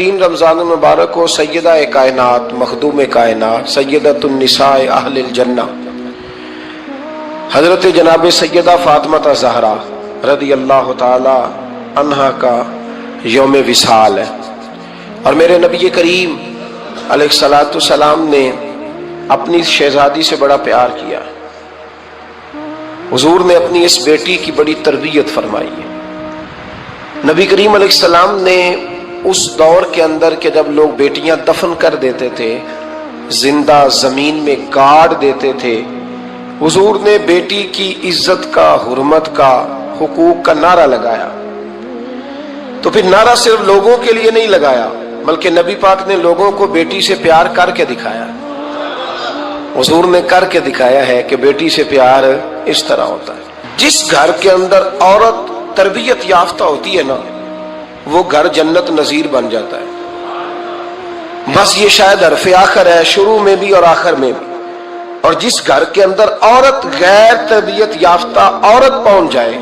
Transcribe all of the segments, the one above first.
तीन रमजान मुबारक को सैयदा कायनात मखदूम कायनात सैयदतुन निसाए अहलिल जन्ना हजरत जनाब सैयदा फातिमा ज़हरा रदी अल्लाह ताला अन्हा का यौम विसाल है। और मेरे नबी करीम अलैहिस्सलातु सलाम ने अपनी शहजादी से बड़ा प्यार किया। हुजूर ने अपनी इस बेटी की बड़ी तरबियत फरमाई है। नबी करीम अलैहिस्सलाम ने उस दौर के अंदर के जब लोग बेटियां दफन कर देते थे, जिंदा जमीन में गाड़ देते थे, हुजूर ने बेटी की इज्जत का, हुर्मत का, हुकूक का नारा लगाया। तो फिर नारा सिर्फ लोगों के लिए नहीं लगाया, बल्कि नबी पाक ने लोगों को बेटी से प्यार करके दिखाया। हुजूर ने करके दिखाया है कि बेटी से प्यार इस तरह होता है। जिस घर के अंदर औरत तरबियत याफ्ता होती है ना, वो घर जन्नत नजीर बन जाता है। बस ये शायद हरफ़े आखिर है, शुरू में भी और आखिर में भी। और जिस घर के अंदर औरत गैर तरबियत याफ्ता औरत पहुंच जाए,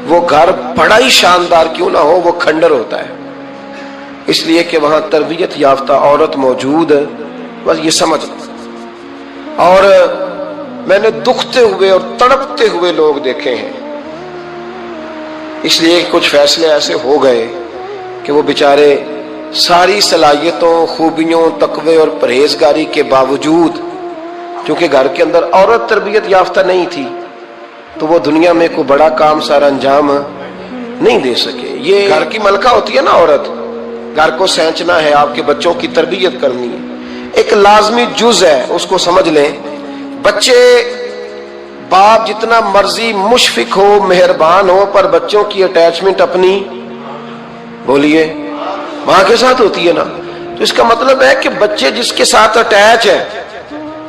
वो घर बड़ा ही शानदार क्यों ना हो, वो खंडर होता है। इसलिए कि वहां तरबियत याफ्ता औरत मौजूद है, बस ये समझ लो। और मैंने दुखते हुए और तड़पते हुए लोग देखे हैं, इसलिए कुछ फैसले ऐसे हो गए कि वो बेचारे सारी सलाहियतों, खूबियों, तकवे और परहेजगारी के बावजूद, क्योंकि घर के अंदर औरत तरबियत याफ्ता नहीं थी, तो वो दुनिया में कोई बड़ा काम सारा अंजाम नहीं दे सके। ये घर की मलका होती है ना औरत, घर को सेंचना है, आपके बच्चों की तरबियत करनी है, एक लाजमी जुज है, उसको समझ लें। बच्चे बाप जितना मर्जी मुशफिक हो, मेहरबान हो, पर बच्चों की अटैचमेंट अपनी, बोलिए, मां के साथ होती है ना। तो इसका मतलब है कि बच्चे जिसके साथ अटैच है,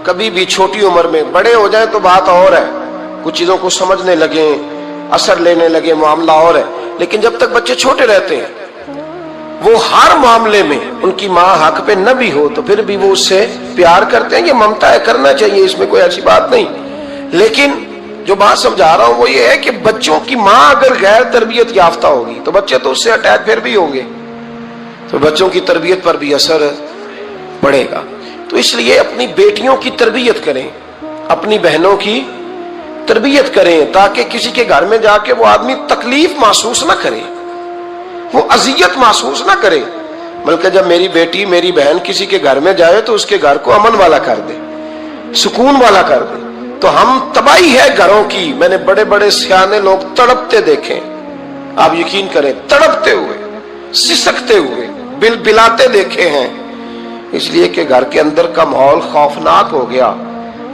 कभी भी छोटी उम्र में, बड़े हो जाए तो बात और है, कुछ चीजों को समझने लगे, असर लेने लगे, मामला और है। लेकिन जब तक बच्चे छोटे रहते हैं, वो हर मामले में उनकी माँ हक पे न भी हो तो फिर भी वो उससे प्यार करते हैं। ये ममता है, करना चाहिए, इसमें कोई ऐसी बात नहीं। लेकिन जो बात समझा रहा हूं वो ये है कि बच्चों की माँ अगर गैर तरबियत याफ्ता होगी तो बच्चे तो उससे अटैच फिर भी होंगे, तो बच्चों की तरबियत पर भी असर पड़ेगा। तो इसलिए अपनी बेटियों की तरबियत करें, अपनी बहनों की तरबियत करें, ताकि किसी के घर में जाके वो आदमी तकलीफ महसूस ना करे, वो अजियत महसूस ना करे। बल्कि जब मेरी बेटी, मेरी बहन किसी के घर में जाए तो उसके घर को अमन वाला कर दे, सुकून वाला कर दे। तो हम तबाही है घरों की, मैंने बड़े बड़े सियाने लोग तड़पते देखे, आप यकीन करें, तड़पते हुए, सिसकते हुए, बिलबिलाते देखे हैं। इसलिए कि घर के अंदर का माहौल खौफनाक हो गया,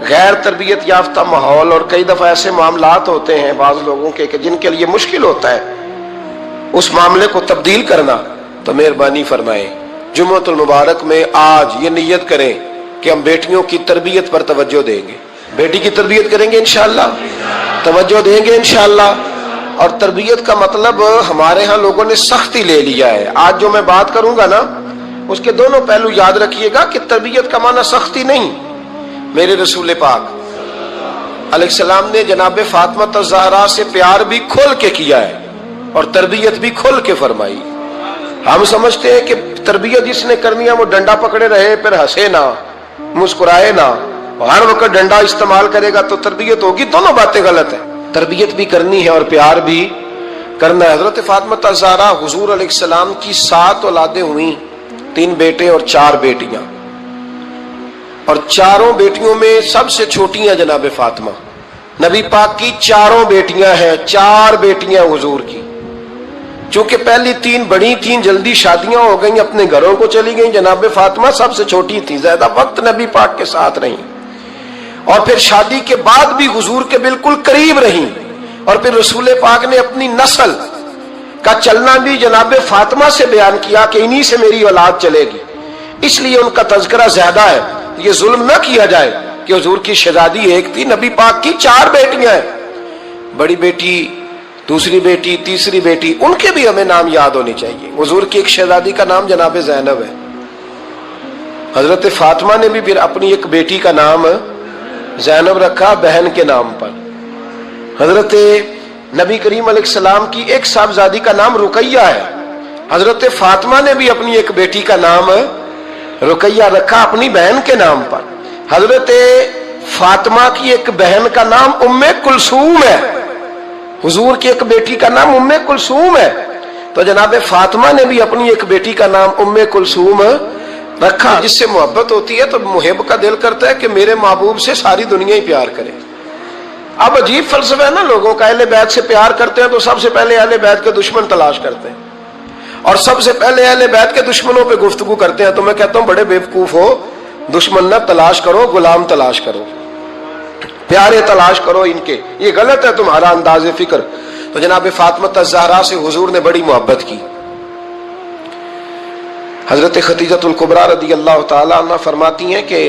गैर तरबियत याफ्ता माहौल। और कई दफा ऐसे मामलात होते हैं बाज लोगों के कि जिनके लिए मुश्किल होता है उस मामले को तब्दील करना। तो मेहरबानी फरमाएं, जुम्मतुल मुबारक में आज ये नियत करें कि हम बेटियों की तरबियत पर तवज्जो देंगे, बेटी की तरबियत करेंगे इंशाअल्लाह, तवज्जो देंगे इंशाअल्लाह। और तरबियत का मतलब हमारे यहाँ लोगों ने सख्ती ले लिया है। आज जो मैं बात करूंगा ना, उसके दोनों पहलू याद रखिएगा कि तरबियत का माना सख्ती नहीं। मेरे रसूल पाक अलैहिस्सलाम ने जनाब फातिमा ज़हरा से प्यार भी खोल के किया है और तरबियत भी खोल के फरमाई। हम समझते हैं कि तरबियत जिसने करनी है वो डंडा पकड़े रहे, फिर हंसे ना, मुस्कुराए ना, हर वक्त डंडा इस्तेमाल करेगा तो तरबियत होगी। दोनों बातें गलत है। तरबियत भी करनी है और प्यार भी करना है। हजरत फातिमा ज़हरा हुजूर अलैहिस्सलाम की 7 औलादें हुई, 3 बेटे और 4 बेटियां। और चारों बेटियों में सबसे छोटी है जनाब फातिमा। नबी पाक की 4 बेटियां हैं, 4 बेटियां हुजूर की। चूंकि पहली 3 बड़ी थीं, जल्दी शादियां हो गई, अपने घरों को चली गई। जनाब फातिमा सबसे छोटी थी, ज्यादा वक्त नबी पाक के साथ रही, और फिर शादी के बाद भी हुजूर के बिल्कुल करीब रही। और फिर रसूल पाक ने अपनी नस्ल का चलना भी जनाब फातिमा से बयान किया कि इन्हीं से मेरी औलाद चलेगी, इसलिए उनका तज़किरा ज्यादा है। ये जुल्म न किया जाए कि हुजूर की शहजादी एक थी, नबी पाक की 4 बेटियां हैं, बड़ी बेटी, दूसरी बेटी, तीसरी बेटी, उनके भी हमें नाम याद होने चाहिए। हुजूर की एक शहजादी का नाम जनाब ज़ैनब है। हजरत फातिमा ने भी फिर अपनी एक बेटी का नाम ज़ैनब रखा, बहन के नाम पर। हजरत नबी करीम अलैहिस्सलाम की एक साहबजादी का नाम रुकैया है, حضرت فاطمہ نے بھی اپنی ایک بیٹی کا نام رقیہ رکھا اپنی بہن کے نام پر. حضرت فاطمہ کی ایک بہن کا نام ام کلثوم ہے. حضور کی ایک بیٹی کا نام ام کلثوم ہے. تو جناب فاطمہ نے بھی اپنی ایک بیٹی کا نام ام کلثوم رکھا. جس سے محبت ہوتی ہے تو محب کا دل کرتا ہے کہ میرے محبوب سے ساری دنیا ہی پیار کرے. اب عجیب فلسفہ ہے نا لوگوں کا, اہل بیت سے پیار کرتے ہیں تو سب سے پہلے اہل بیت کے دشمن تلاش کرتے ہیں, اور سب سے پہلے اہل بیت کے دشمنوں پہ گفتگو کرتے ہیں. تو میں کہتا ہوں بڑے بیوقوف ہو, دشمن نہ تلاش کرو, غلام تلاش کرو, پیارے تلاش کرو ان کے. یہ غلط ہے تمہارا انداز فکر. تو جناب فاطمہ الزہرا سے حضور نے بڑی محبت کی. حضرت خدیجہ الکبریٰ رضی اللہ تعالی عنہ فرماتی ہیں کہ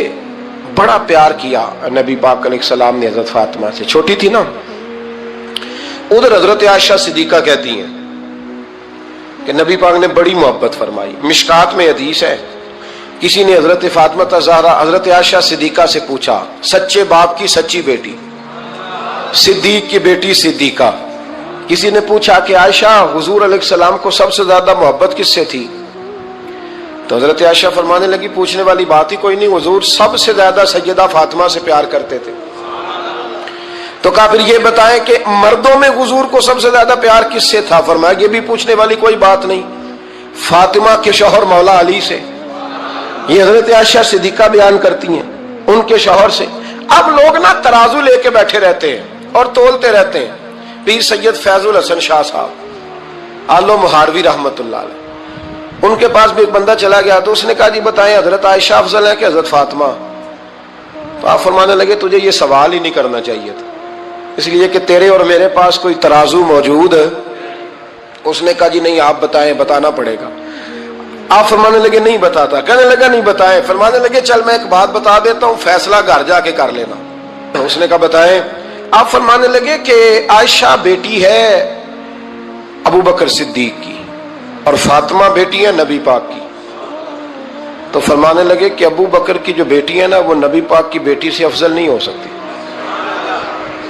بڑا پیار کیا نبی پاک علیہ السلام نے حضرت فاطمہ سے. چھوٹی تھی نا. ادھر حضرت عائشہ صدیقہ کہتی ہیں کہ نبی پاک نے بڑی محبت فرمائی. مشکات میں حدیث ہے, کسی نے حضرت فاطمہ الزہرا حضرت عائشہ صدیقہ سے پوچھا, سچے باپ کی سچی بیٹی, صدیق کی بیٹی صدیقہ. کسی نے پوچھا کہ عائشہ حضور علیہ السلام کو سب سے زیادہ محبت کس سے تھی؟ تو حضرت عائشہ فرمانے لگی پوچھنے والی بات ہی کوئی نہیں, حضور سب سے زیادہ سیدہ فاطمہ سے پیار کرتے تھے. تو کہا پھر یہ بتائیں کہ مردوں میں حضور کو سب سے زیادہ پیار کس سے تھا؟ فرمایا یہ بھی پوچھنے والی کوئی بات نہیں, فاطمہ کے شوہر مولا علی سے. یہ حضرت عائشہ صدیقہ بیان کرتی ہیں ان کے شوہر سے. اب لوگ نا ترازو لے کے بیٹھے رہتے ہیں اور تولتے رہتے ہیں. پیر سید فیض الحسن شاہ صاحب آلو مہاروی رحمت اللہ علیہ, ان کے پاس بھی ایک بندہ چلا گیا تو اس نے کہا جی بتائیں حضرت عائشہ افضل ہے کہ حضرت فاطمہ؟ تو آپ فرمانے لگے تجھے یہ سوال ہی نہیں کرنا چاہیے تھا, اس لیے کہ تیرے اور میرے پاس کوئی ترازو موجود ہے. اس نے کہا جی نہیں آپ بتائیں, بتانا پڑے گا. آپ فرمانے لگے نہیں بتاتا. کہنے لگا نہیں بتائیں. فرمانے لگے چل میں ایک بات بتا دیتا ہوں, فیصلہ گھر جا کے کر لینا. اس نے کہا بتائیں. آپ فرمانے لگے کہ عائشہ بیٹی ہے ابو بکر صدیق کی اور فاطمہ بیٹی ہے نبی پاک کی. تو فرمانے لگے کہ ابو بکر کی جو بیٹی ہے نا وہ نبی پاک کی بیٹی سے افضل نہیں ہو سکتی.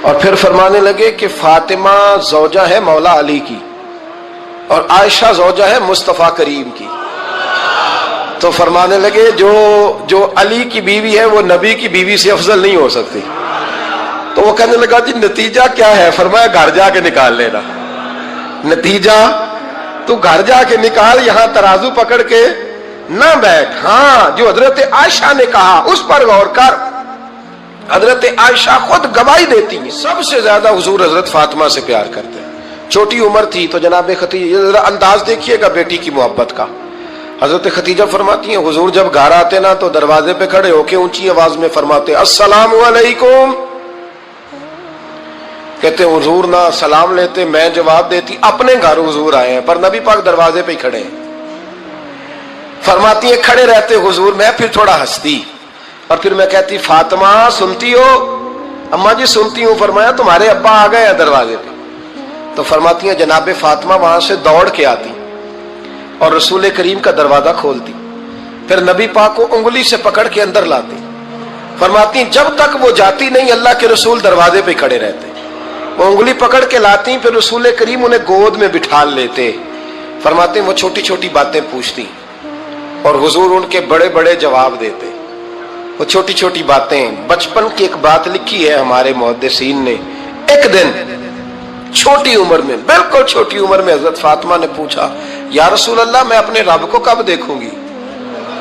اور پھر فرمانے لگے کہ فاطمہ زوجہ ہے مولا علی کی اور عائشہ زوجہ ہے مصطفیٰ کریم کی. تو فرمانے لگے جو علی کی بیوی ہے وہ نبی کی بیوی سے افضل نہیں ہو سکتی. تو وہ کہنے لگا جی نتیجہ کیا ہے؟ فرمایا گھر جا کے نکال لینا. نتیجہ تو گھر جا کے نکال, یہاں ترازو پکڑ کے نہ بیٹھ. ہاں جو حضرت عائشہ نے کہا اس پر غور کر. حضرت عائشہ خود گواہی دیتی ہیں سب سے زیادہ حضور حضرت فاطمہ سے پیار کرتے ہیں. چھوٹی عمر تھی تو جناب خدیجہ, ذرا انداز دیکھیے گا بیٹی کی محبت کا. حضرت خدیجہ فرماتی ہیں حضور جب گھر آتے نا تو دروازے پہ کھڑے ہو کے اونچی آواز میں فرماتے السلام علیکم. کہتے ہیں حضور نہ سلام لیتے, میں جواب دیتی. اپنے گھر حضور آئے ہیں پر نبی پاک دروازے پہ ہی کھڑے ہیں. فرماتی ہیں کھڑے رہتے حضور, میں پھر تھوڑا ہنستی اور پھر میں کہتی فاطمہ سنتی ہو؟ اماں جی سنتی ہوں. فرمایا تمہارے ابا آ گئے ہیں دروازے پہ. تو فرماتی ہیں جناب فاطمہ وہاں سے دوڑ کے آتی اور رسول کریم کا دروازہ کھولتی, پھر نبی پاک کو انگلی سے پکڑ کے اندر لاتی. فرماتی ہیں جب تک وہ جاتی نہیں اللہ کے رسول دروازے پہ کھڑے رہتے. وہ انگلی پکڑ کے لاتی, پھر رسول کریم انہیں گود میں بٹھا لیتے. فرماتے ہیں وہ چھوٹی چھوٹی باتیں پوچھتی اور حضور ان کے بڑے بڑے جواب دیتے. وہ چھوٹی چھوٹی باتیں, بچپن کی ایک بات لکھی ہے ہمارے محدثین نے. ایک دن چھوٹی عمر میں, بالکل چھوٹی عمر میں حضرت فاطمہ نے پوچھا یا رسول اللہ میں اپنے رب کو کب دیکھوں گی؟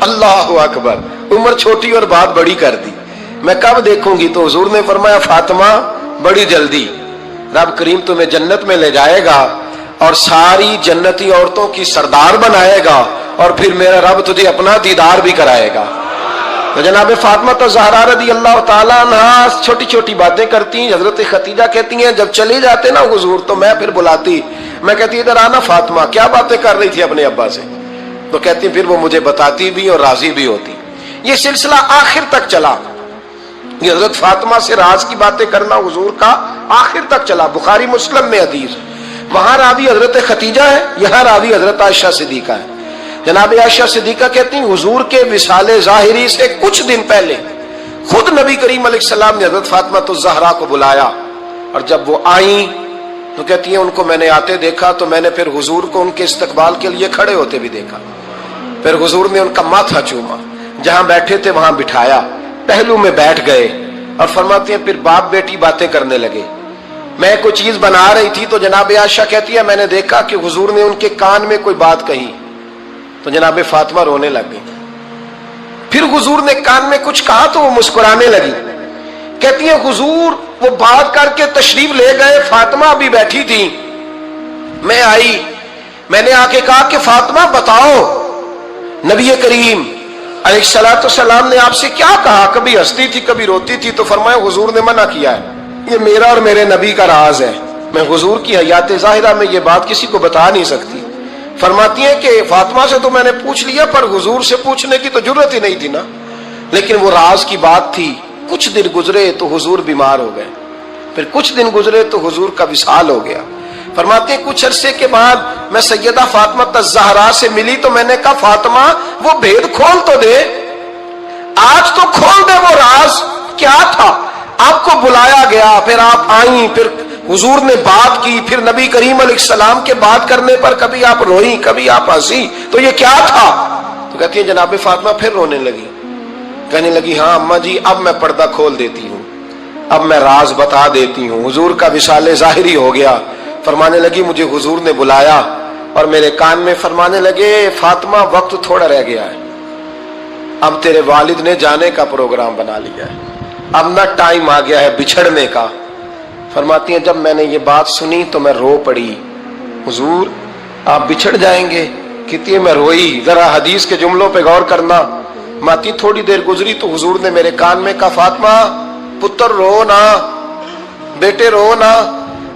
اللہ اکبر, عمر چھوٹی اور بات بڑی کر دی. میں کب دیکھوں گی؟ تو حضور نے فرمایا فاطمہ بڑی جلدی. رب کریم تمہیں جنت میں لے جائے گا اور ساری جنتی عورتوں کی سردار بنائے گا اور پھر میرا رب تجھے اپنا دیدار بھی کرائے گا. تو جناب فاطمہ الزہرا رضی اللہ تعالیٰ عنہا چھوٹی چھوٹی باتیں کرتی ہیں. حضرت خدیجہ کہتی ہیں جب چلے جاتے نا حضور تو میں پھر بلاتی, میں کہتی ادھر آنا فاطمہ, کیا باتیں کر رہی تھی اپنے ابا سے؟ تو کہتی پھر وہ مجھے بتاتی بھی اور راضی بھی ہوتی. یہ سلسلہ آخر تک چلا. یہ حضرت فاطمہ سے راز کی باتیں کرنا حضور کا آخر تک چلا. بخاری مسلم میں حدیث, وہاں راوی حضرت خدیجہ ہے, یہاں راوی حضرت عائشہ صدیقہ ہے. جناب عائشہ صدیقہ کہتی ہیں حضور کے وصال ظاہری سے کچھ دن پہلے خود نبی کریم علیہ السلام نے حضرت فاطمہ الزہرا کو بلایا اور جب وہ آئیں تو کہتی ہیں ان کو میں نے آتے دیکھا تو میں نے پھر حضور کو ان کے استقبال کے لیے کھڑے ہوتے بھی دیکھا، پھر حضور نے ان کا ماتھا چوما، جہاں بیٹھے تھے وہاں بٹھایا، پہلو میں بیٹھ گئے، اور فرماتے ہیں پھر باپ بیٹی باتیں کرنے لگے۔ میں کوئی چیز بنا رہی تھی تو جناب عائشہ کہتی ہے میں نے دیکھا کہ حضور نے ان کے کان میں کوئی بات کہی تو جناب فاطمہ رونے لگ گئی، پھر حضور نے کان میں کچھ کہا تو وہ مسکرانے لگی۔ کہتی ہے حضور وہ بات کر کے تشریف لے گئے، فاطمہ بھی بیٹھی تھی، میں آئی، میں نے آ کے کہا کہ فاطمہ بتاؤ نبی کریم علیہ الصلوۃ والسلام نے آپ سے کیا کہا؟ کبھی ہنستی تھی کبھی روتی تھی، تو فرمایا حضور نے منع کیا ہے، یہ میرا اور میرے نبی کا راز ہے، میں حضور کی حیات ظاہرہ میں یہ بات کسی کو بتا نہیں سکتی۔ فرماتی ہیں کہ فاطمہ سے تو میں نے پوچھ لیا پر حضور سے پوچھنے کی تو جرت ہی نہیں تھی نا، لیکن وہ راز کی بات تھی۔ کچھ دن گزرے تو حضور بیمار ہو گئے، پھر کچھ دن گزرے تو حضور کا وصال ہو گیا۔ فرماتے ہیں کچھ عرصے کے بعد میں سیدہ فاطمہ الزہرا سے ملی تو میں نے کہا فاطمہ وہ بھید کھول تو دے، آج تو کھول دے وہ راز کیا تھا۔ آپ کو بلایا گیا، پھر آپ آئیں، پھر حضور نے بات کی، پھر نبی کریم علیہ السلام کے بات کرنے پر کبھی آپ روئی کبھی آپ ہنسی، تو یہ کیا تھا؟ تو کہتی ہے جناب فاطمہ پھر رونے لگی، کہنے لگی ہاں اماں جی اب میں پردہ کھول دیتی ہوں، اب میں راز بتا دیتی ہوں۔ حضور کا وصال ظاہری ہو گیا۔ فرمانے لگی مجھے حضور نے بلایا اور میرے کان میں فرمانے لگے فاطمہ وقت تھوڑا رہ گیا ہے، اب تیرے والد نے جانے کا پروگرام بنا لیا ہے، اب نہ ٹائم آ گیا ہے بچھڑنے کا۔ فرماتی ہیں جب میں نے یہ بات سنی تو میں رو پڑی، حضور آپ بچھڑ جائیں گے؟ کہتی ہے میں روئی۔ ذرا حدیث کے جملوں پہ غور کرنا، ماتی تھوڑی دیر گزری تو حضور نے میرے کان میں کہا فاطمہ پتر رو نا، بیٹے رو نا،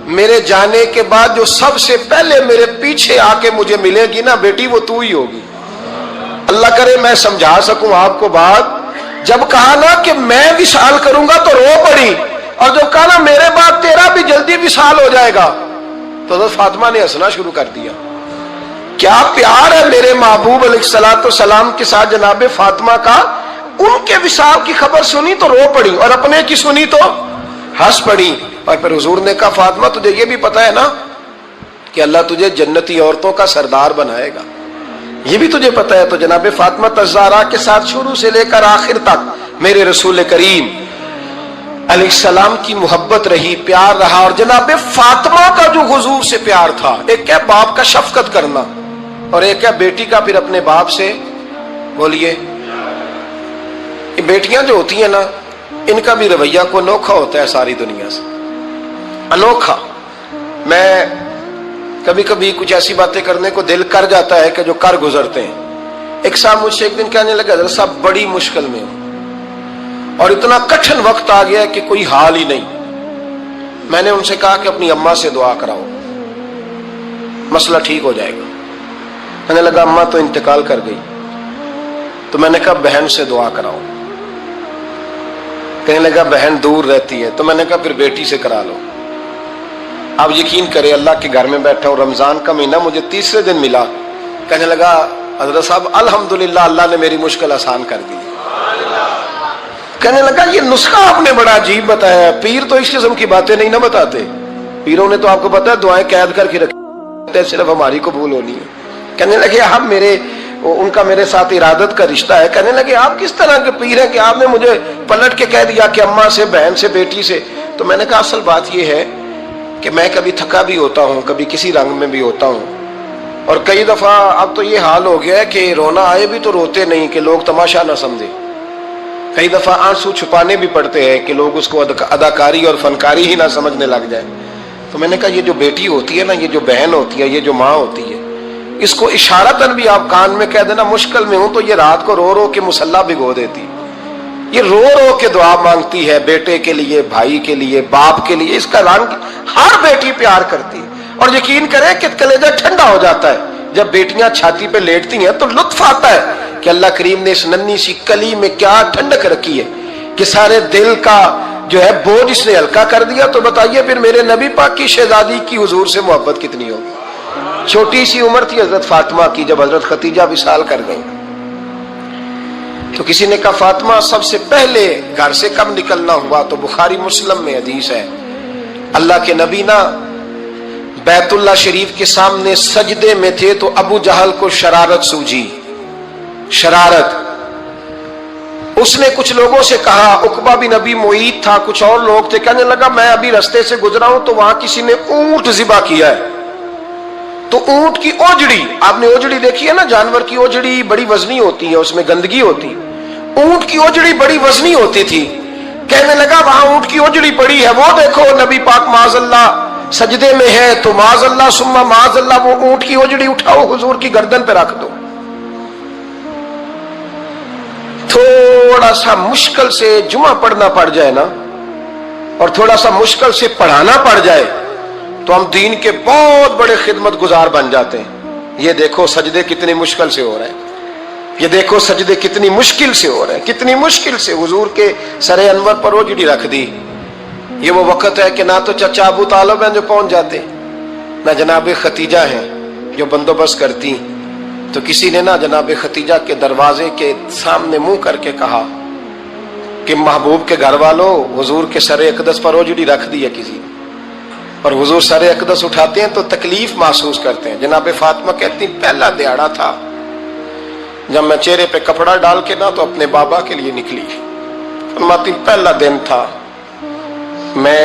میرے جانے کے بعد جو سب سے پہلے میرے پیچھے آ کے مجھے ملے گی نا بیٹی وہ تو ہی ہوگی۔ اللہ کرے میں سمجھا سکوں آپ کو بات، جب کہا نا کہ میں وصال کروں گا تو رو پڑی، اور جب کہا نا میرے بعد تیرا بھی جلدی وصال ہو جائے گا تو حضرت فاطمہ نے ہنسنا شروع کر دیا۔ کیا پیار ہے میرے محبوب علیہ الصلوۃ والسلام کے ساتھ جناب فاطمہ کا۔ ان کے وصال کی خبر سنی تو رو پڑی اور اپنے کی سنی تو ہنس پڑی۔ اور پھر حضور نے کہا فاطمہ تجھے یہ بھی پتا ہے نا کہ اللہ تجھے جنتی عورتوں کا سردار بنائے گا، یہ بھی تجھے پتا ہے۔ تو جناب فاطمہ الزہرا کے ساتھ شروع سے لے کر آخر تک میرے رسول کریم علیہ السلام کی محبت رہی، پیار رہا۔ اور جناب فاطمہ کا جو حضور سے پیار تھا، ایک ہے باپ کا شفقت کرنا اور ایک ہے بیٹی کا پھر اپنے باپ سے، بولیے، یہ بیٹیاں جو ہوتی ہیں نا ان کا بھی رویہ کو انوکھا ہوتا ہے ساری دنیا سے، انوکھا۔ میں کبھی کبھی کچھ ایسی باتیں کرنے کو دل کر جاتا ہے کہ جو کر گزرتے ہیں۔ ایک صاحب مجھ سے ایک دن کہنے لگا حضرت صاحب بڑی مشکل میں ہوں اور اتنا کٹھن وقت آ گیا ہے کہ کوئی حال ہی نہیں۔ میں نے ان سے کہا کہ اپنی اماں سے دعا کراؤ، مسئلہ ٹھیک ہو جائے گا۔ کہنے لگا اماں تو انتقال کر گئی۔ تو میں نے کہا بہن سے دعا کراؤ۔ کہنے لگا بہن دور رہتی ہے۔ تو میں نے کہا پھر بیٹی سے کرا لو۔ آپ یقین کریں اللہ کے گھر میں بیٹھا ہوں، رمضان کا مہینہ مجھے تیسرے دن ملا۔ کہنے لگا حضرت صاحب الحمدللہ اللہ نے میری مشکل آسان کر دی۔ کہنے لگا یہ نسخہ آپ نے بڑا عجیب بتایا ہے، پیر تو اس قسم کی باتیں نہیں نہ بتاتے، پیروں نے تو آپ کو پتا ہے دعائیں قید کر کے رکھی، صرف ہماری قبول ہونی ہے۔ کہنے لگے آپ ان کا میرے ساتھ ارادت کا رشتہ ہے۔ کہنے لگے آپ کس طرح کے پیر ہیں کہ آپ نے مجھے پلٹ کے کہہ دیا کہ اماں سے، بہن سے، بیٹی سے۔ تو میں نے کہا اصل بات یہ ہے کہ میں کبھی تھکا بھی ہوتا ہوں، کبھی کسی رنگ میں بھی ہوتا ہوں، اور کئی دفعہ اب تو یہ حال ہو گیا ہے کہ رونا آئے بھی تو روتے نہیں کہ لوگ تماشا نہ سمجھے، کئی دفعہ آنسو چھپانے بھی پڑتے ہیں کہ لوگ اس کو اداکاری اور فنکاری ہی نہ سمجھنے لگ جائے۔ تو میں نے کہا یہ جو بیٹی ہوتی ہے نا، یہ جو بہن ہوتی ہے، یہ جو ماں ہوتی ہے، اس کو اشارتاً بھی آپ کان میں کہہ دینا مشکل میں ہوں تو یہ رات کو رو رو کے مصلی بھگو دیتی، یہ رو رو کے دعا مانگتی ہے بیٹے کے لیے، بھائی کے لیے، باپ کے لیے۔ اس کا رنگ ہر بیٹی پیار کرتی ہے، اور یقین کریں کہ کلیجہ ٹھنڈا ہو جاتا ہے جب بیٹیاں چھاتی پہ لیٹتی ہیں تو لطف آتا ہے کہ اللہ کریم نے اس ننھی سی کلی میں کیا ٹھنڈک رکھی ہے کہ سارے دل کا جو ہے بوجھ اس نے ہلکا کر دیا۔ تو بتائیے پھر میرے نبی پاک کی شہزادی کی حضور سے محبت کتنی ہوگی۔ چھوٹی سی عمر تھی حضرت فاطمہ کی جب حضرت خدیجہ وصال کر گئی، تو کسی نے کہا فاطمہ سب سے پہلے گھر سے کب نکلنا ہوا؟ تو بخاری مسلم میں حدیث ہے اللہ کے نبی نا बैतुल्लाह शरीफ के सामने सजदे में थे तो अबू जहल को शरारत सूझी, शरारत। उसने कुछ लोगों से कहा, उकबा बिन नबी मुईद था, कुछ और लोग थे, कहने लगा मैं अभी रास्ते से गुजरा हूं तो वहां किसी ने ऊंट ज़िबा किया है। तो ऊंट की ओजड़ी, आपने ओजड़ी देखी है ना, जानवर की ओजड़ी बड़ी वजनी होती है, उसमें गंदगी होती है। ऊंट की ओजड़ी बड़ी वजनी होती थी। कहने लगा वहां ऊंट की ओजड़ी पड़ी है, वो देखो नबी पाक माज़अल्लाह सजदे में है, तो माज़अल्लाह सुम्मा माज़अल्लाह वो ऊंट की ओजड़ी उठाओ, हुजूर की गर्दन पे रख दो। थोड़ा सा मुश्किल से जुमा पढ़ना पड़ जाए ना, और थोड़ा सा मुश्किल से पढ़ाना पड़ जाए, तो हम दीन के बहुत बड़े खिदमत गुजार बन जाते हैं। ये देखो सजदे कितनी मुश्किल से हो रहे हैं, ये देखो सजदे कितनी मुश्किल से हो रहे हैं, कितनी मुश्किल से हुजूर के सरे अनवर पर ओजड़ी रख दी। ये वो वक्त है कि ना तो चचा अबू तालिब हैं जो पहुंच जाते, ना जनाब खतीजा हैं जो बंदोबस्त करती। तो किसी ने ना जनाब खतीजा के दरवाजे के सामने मुंह करके कहा कि महबूब के घर वालों, हुजूर के सरे अक़दस पर ओजड़ी रख दी है किसी ने, और हुजूर सरे अक़दस उठाते हैं तो तकलीफ महसूस करते हैं। जनाब फातिमा कहती पहला दिहाड़ा था जब मैं चेहरे पे कपड़ा डाल के ना तो अपने बाबा के लिए निकली। फरमाती पहला दिन था, मैं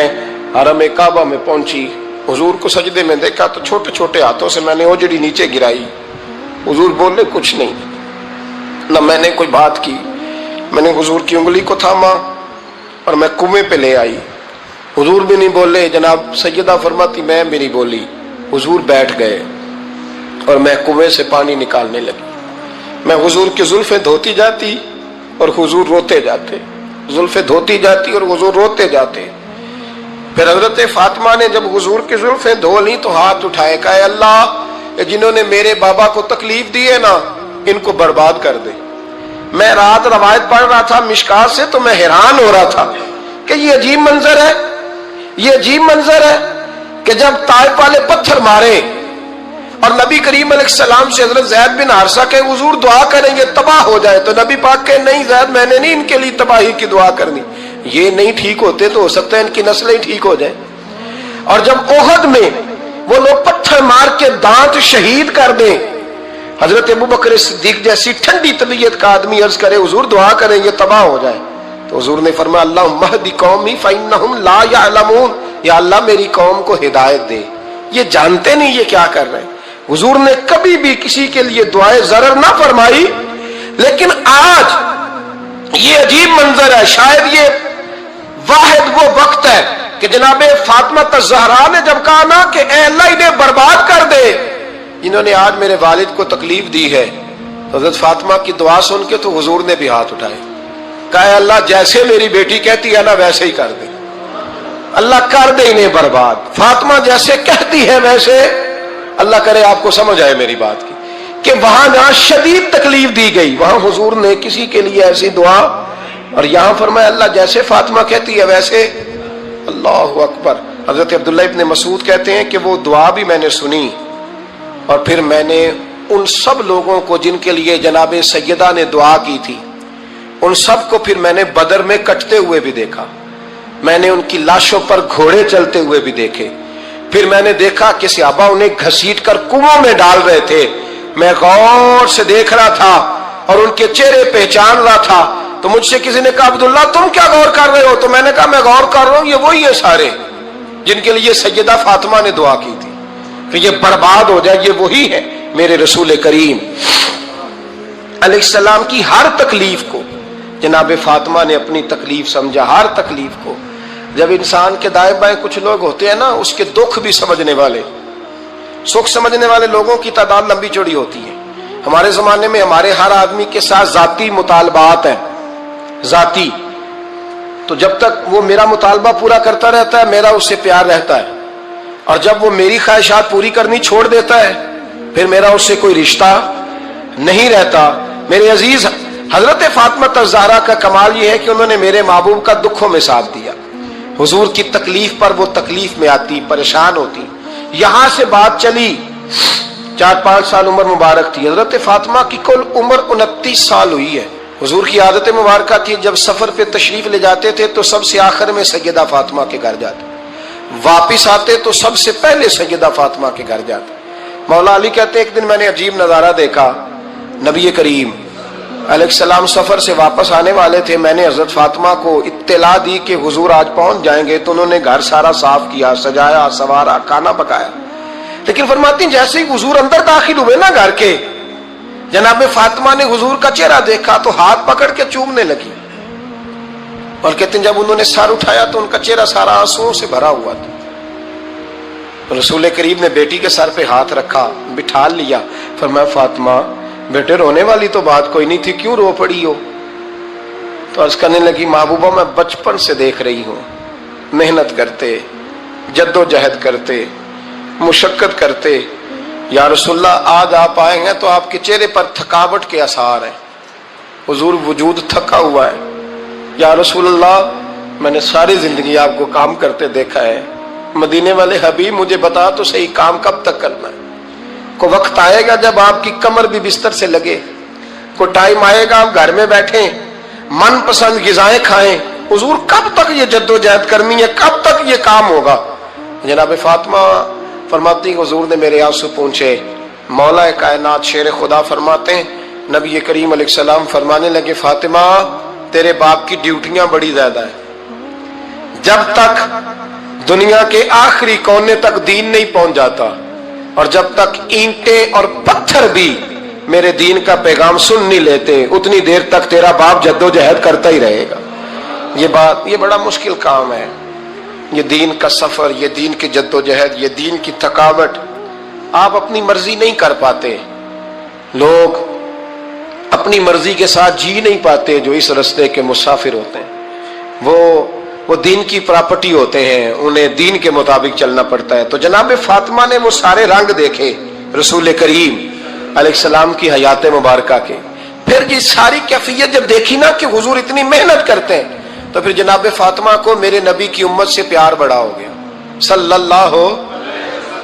हरम काबा में पहुंची, हुजूर को सजदे में देखा तो छोटे छोटे हाथों से मैंने ओजड़ी नीचे गिराई। हुजूर बोले कुछ नहीं, न मैंने कोई बात की। मैंने हुजूर की उंगली को थामा और मैं कुएं पे ले आई। हुजूर भी नहीं बोले। जनाब सैयदा फरमाती मैं भी नहीं बोली। हुजूर बैठ गए और मैं कुएं से पानी निकालने लगी। मैं हुजूर की जुल्फें धोती जाती और हुजूर रोते जाते, जुल्फें धोती जाती और हुजूर रोते जाते। फिर हजरत फातिमा ने जब हुजूर की जुल्फें धो ली तो हाथ उठाए, कहा अल्लाह जिन्होंने मेरे बाबा को तकलीफ दी है ना, इनको बर्बाद कर दे। मैं रात रवायत पढ़ रहा था मिशकात से, तो मैं हैरान हो रहा था कि ये अजीब मंजर है, ये अजीब मंजर है कि जब ताइफ वाले पत्थर मारे और नबी करीम अलैहिस्सलाम से हजरत ज़ैद बिन हारिसा के हुजूर दुआ करेंगे तबाह हो जाए, तो नबी पाक के नहीं ज़ैद मैंने नहीं इनके लिए तबाही की दुआ करनी, ये नहीं ठीक होते तो हो सकता है इनकी नस्लें ठीक हो जाए। और जब ओहद में वो लोग पत्थर मार के दांत शहीद कर दें, हजरत अबू बकर सिद्दीक जैसी ठंडी तबीयत का आदमी अर्ज करे हुजूर दुआ करें ये तबाह हो जाए, तो हुजूर ने फरमाया अल्लाहुम्मा हदी कौमी फइन्नहुम ला यअलमून, या अल्लाह मेरी कौम को हिदायत दे, ये जानते नहीं ये क्या कर रहे हैं। हुजूर ने कभी भी किसी के लिए दुआए ज़रर ना फरमाई, लेकिन आज ये अजीब मंजर है। शायद ये वाहिद वो वक्त है कि जनाबे फातिमा ज़हरा ने जब कहा ना कि ए अल्लाह इन्हें बर्बाद कर दे, इन्होंने आज मेरे वालिद को तकलीफ दी है, तो हज़रत फातिमा की दुआ सुन के तो हुजूर ने भी हाथ उठाए, कहा अल्लाह जैसे मेरी बेटी कहती है ना वैसे ही कर दे, अल्लाह कर दे इन्हें बर्बाद। फातिमा जैसे कहती है वैसे, अल्लाह करे आपको समझ आए मेरी बात की, कि वहां जहां शदीद तकलीफ दी गई वहां हुजूर ने किसी के लिए ऐसी दुआ, और यहां फरमाया अल्लाह जैसे फातिमा कहती है वैसे। अल्लाहु अकबर। हजरत अब्दुल्ला इब्न मसूद कहते हैं कि वो दुआ भी मैंने सुनी, और फिर मैंने उन सब लोगों को जिनके लिए जनाबे सैयदा ने दुआ की थी, उन सब को फिर मैंने बदर में कटते हुए भी देखा। मैंने उनकी लाशों पर घोड़े चलते हुए भी देखे। फिर मैंने देखा कि सहाबा उन्हें घसीट कर कुओं में डाल रहे थे। मैं गौर से देख रहा था और उनके चेहरे पहचान रहा था। तो मुझसे किसी ने कहा अब्दुल्ला तुम क्या गौर कर रहे हो? तो मैंने कहा मैं गौर कर रहा हूं ये वही है सारे जिनके लिए सैयदा फातिमा ने दुआ की थी कि ये बर्बाद हो जाए, ये वही है मेरे रसूल करीम अलैहिस्सलाम की हर तकलीफ को जनाब फातिमा ने अपनी तकलीफ समझा। हर तकलीफ को, जब इंसान के दाएं बाएं कुछ लोग होते हैं ना, उसके दुख भी समझने वाले, सुख समझने वाले लोगों की तादाद लंबी चौड़ी होती है। हमारे जमाने में हमारे हर आदमी के साथ जाती मुतालबात हैं, जाती। तो जब तक वो मेरा मुतालबा पूरा करता रहता है मेरा उससे प्यार रहता है, और जब वो मेरी ख्वाहिशात पूरी करनी छोड़ देता है फिर मेरा उससे कोई रिश्ता नहीं रहता। मेरे अजीज हजरत फातिमा ज़हरा का कमाल ये है कि उन्होंने मेरे महबूब का दुखों में साथ दिया। हुजूर की तकलीफ पर वो तकलीफ में आती, परेशान होती। यहां से बात चली, 4-5 साल उम्र मुबारक थी। हजरत फातिमा की कुल उम्र 29 साल हुई है। हुजूर की आदत मुबारक थी जब सफर पे तशरीफ ले जाते थे तो सबसे आखिर में सैयदा फातिमा के घर जाते। वापिस आते तो सबसे पहले सैयदा फातिमा के घर जाते। मौला अली कहते एक दिन मैंने अजीब नजारा देखा, नबी करीम अलैहिस्सलाम सफर से वापस आने वाले थे। मैंने हजरत फातिमा को इत्तला दी कि हुजूर आज पहुंच जाएंगे, तो उन्होंने घर सारा साफ किया, सजाया, सवारा, खाना पकाया। लेकिन फरमाती जैसे ही हुजूर अंदर दाखिल हुए ना घर के, जनाब फातिमा ने हुजूर का चेहरा देखा तो हाथ पकड़ के चूमने लगी। और कहते हैं जब उन्होंने सर उठाया तो उनका चेहरा सारा आंसुओं से भरा हुआ था। तो रसूल करीम ने बेटी के सर पे हाथ रखा, बिठा लिया, फरमाया फातिमा बेटे रोने वाली तो बात कोई नहीं थी, क्यों रो पड़ी हो? तो अर्ज करने लगी महबूबा मैं बचपन से देख रही हूं, मेहनत करते, जद्दोजहद करते, मुशक्कत करते, या रसूलल्लाह आज आप आए हैं तो आपके चेहरे पर थकावट के आसार हैं, हुजूर वजूद थका हुआ है। या रसूलल्लाह मैंने सारी जिंदगी आपको काम करते देखा है, मदीने वाले हबीब मुझे बता तो सही काम कब तक करना है? को वक्त आएगा जब आपकी कमर भी बिस्तर से लगे, को टाइम आएगा आप घर में बैठे मन पसंद गिजाएं खाएं, हुजूर कब तक ये जद्दोजहद करनी है, कब तक ये काम होगा? जनाब फातिमा फरमाती हुजूर ने मेरे आंसू पूछे। मौला कायनात शेर खुदा फरमाते हैं, नबी करीम अलैहिस्सलाम फरमाने लगे फातिमा तेरे बाप की ड्यूटियां बड़ी ज्यादा है, जब तक दुनिया के आखिरी कोने तक दीन नहीं पहुंच जाता और जब तक ईंटें और पत्थर भी मेरे दीन का पैगाम सुन नहीं लेते, उतनी देर तक तेरा बाप जद्दोजहद करता ही रहेगा। ये बड़ा मुश्किल काम है, ये दीन का सफर, ये दीन की जद्दोजहद, ये दीन की थकावट। आप अपनी मर्जी नहीं कर पाते, लोग अपनी मर्जी के साथ जी नहीं पाते जो इस रास्ते के मुसाफिर होते हैं। वो दीन की प्रॉपर्टी होते हैं, उन्हें दीन के मुताबिक चलना पड़ता है। तो जनाब फातिमा ने वो सारे रंग देखे रसूल करीम अलैहिस्सलाम की हयात मुबारका के। फिर ये सारी कैफियत जब देखी ना कि हुजूर इतनी मेहनत करते हैं, तो फिर जनाब फातिमा को मेरे नबी की उम्मत से प्यार बड़ा हो गया सल्लल्लाहु।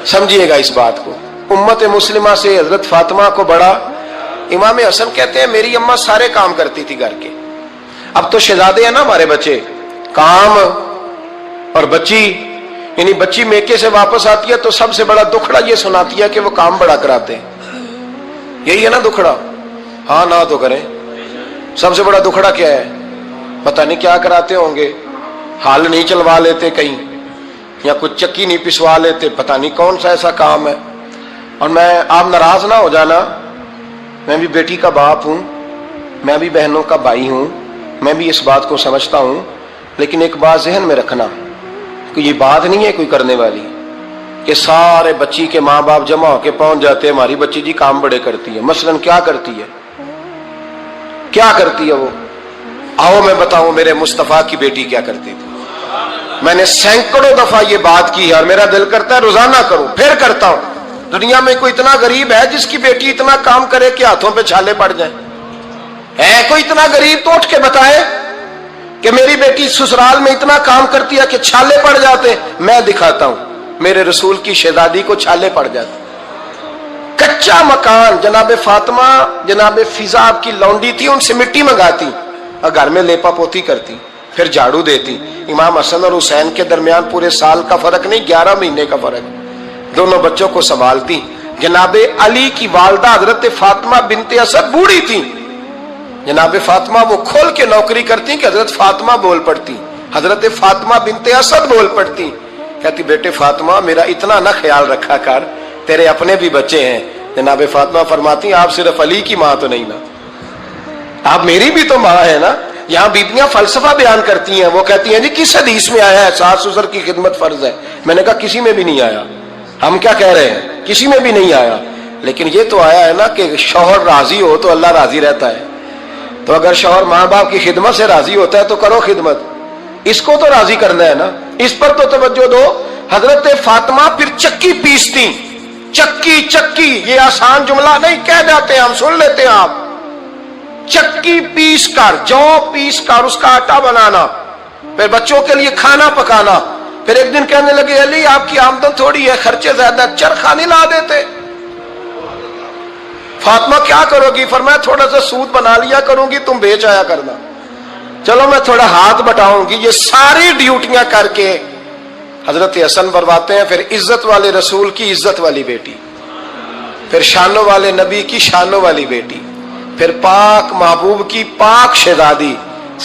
समझिएगा इस बात को, उम्मत मुस्लिमा से हजरत फातिमा को बड़ा। इमाम हसन कहते हैं मेरी अम्मा सारे काम करती थी घर के। अब तो शहजादे हैं ना हमारे बच्चे, काम और बच्ची, यानी बच्ची मेके से वापस आती है तो सबसे बड़ा दुखड़ा ये सुनाती है कि वो काम बड़ा कराते हैं। यही है ना दुखड़ा? हाँ ना तो करें। सबसे बड़ा दुखड़ा क्या है? पता नहीं क्या कराते होंगे, हाल नहीं चलवा लेते कहीं, या कुछ चक्की नहीं पिसवा लेते, पता नहीं कौन सा ऐसा काम है। और मैं, आप नाराज ना हो जाना, मैं भी बेटी का बाप हूं, मैं भी बहनों का भाई हूं, मैं भी इस बात को समझता हूं, लेकिन एक बात जहन में रखना कि ये बात नहीं है कोई करने वाली कि सारे बच्ची के माँ बाप जमा होके पहुंच जाते हैं हमारी बच्ची जी काम बड़े करती है। मसलन क्या करती है, क्या करती है वो? आओ मैं बताऊं मेरे मुस्तफा की बेटी क्या करती थी। मैंने सैकड़ों दफा ये बात की है और मेरा दिल करता है रोजाना करूं, फिर करता हूं। दुनिया में कोई इतना गरीब है जिसकी बेटी इतना काम करे कि हाथों पे छाले पड़ जाए? है कोई इतना गरीब तो उठ के बताए कि मेरी बेटी ससुराल में इतना काम करती है कि छाले पड़ जाते? मैं दिखाता हूं, मेरे रसूल की शहजादी को छाले पड़ जाते। कच्चा मकान, जनाब फातिमा जनाब फिजा की लौंडी थी, उनसे मिट्टी मंगाती और घर में लेपा पोती करती, फिर झाड़ू देती। इमाम हसन और हुसैन के दरमियान पूरे साल का फर्क नहीं, 11 महीने का फर्क। दोनों बच्चों को संभालती। जनाबे अली की वालदा हजरत फातिमा बिनते असद बूढ़ी थी, जनाबे फातिमा वो खोल के नौकरी करती कि हजरत फातिमा बोल पड़ती, हजरत फातिमा बिनते असद बोल पड़ती। कहती बेटे फातिमा मेरा इतना ना ख्याल रखा कर, तेरे अपने भी बच्चे हैं। जनाबे फातिमा फरमाती आप सिर्फ अली की माँ तो नहीं ना, आप मेरी भी तो माँ है ना। यहाँ बीबियां फलसफा बयान करती हैं, वो कहती हैं जी किस हदीस में आया है सास ससुर की खिदमत फर्ज है? मैंने कहा किसी में भी नहीं आया। हम क्या कह रहे हैं? किसी में भी नहीं आया, लेकिन ये तो आया है ना कि शौहर राजी हो तो अल्लाह राजी रहता है। तो अगर शौहर माँ बाप की खिदमत से राजी होता है तो करो खिदमत, इसको तो राजी करना है ना, इस पर तो तवज्जो दो। हजरत फातिमा फिर चक्की पीसती, चक्की चक्की, ये आसान जुमला नहीं कह जाते, हम सुन लेते हैं आप। चक्की पीस कर, जौ पीस कर उसका आटा बनाना, फिर बच्चों के लिए खाना पकाना। फिर एक दिन कहने लगे अली आपकी आमदन थोड़ी है, खर्चे ज्यादा, चरखा नहीं ला देते। फातिमा क्या करोगी? फरमाया थोड़ा सा सूद बना लिया करूंगी, तुम बेच आया करना। चलो मैं थोड़ा हाथ बटाऊंगी। ये सारी ड्यूटियां करके حضرت حسن فرماتے ہیں پھر عزت والے رسول کی عزت والی بیٹی، پھر شانوں والے نبی کی شانوں والی بیٹی، پھر پاک محبوب کی پاک شہزادی،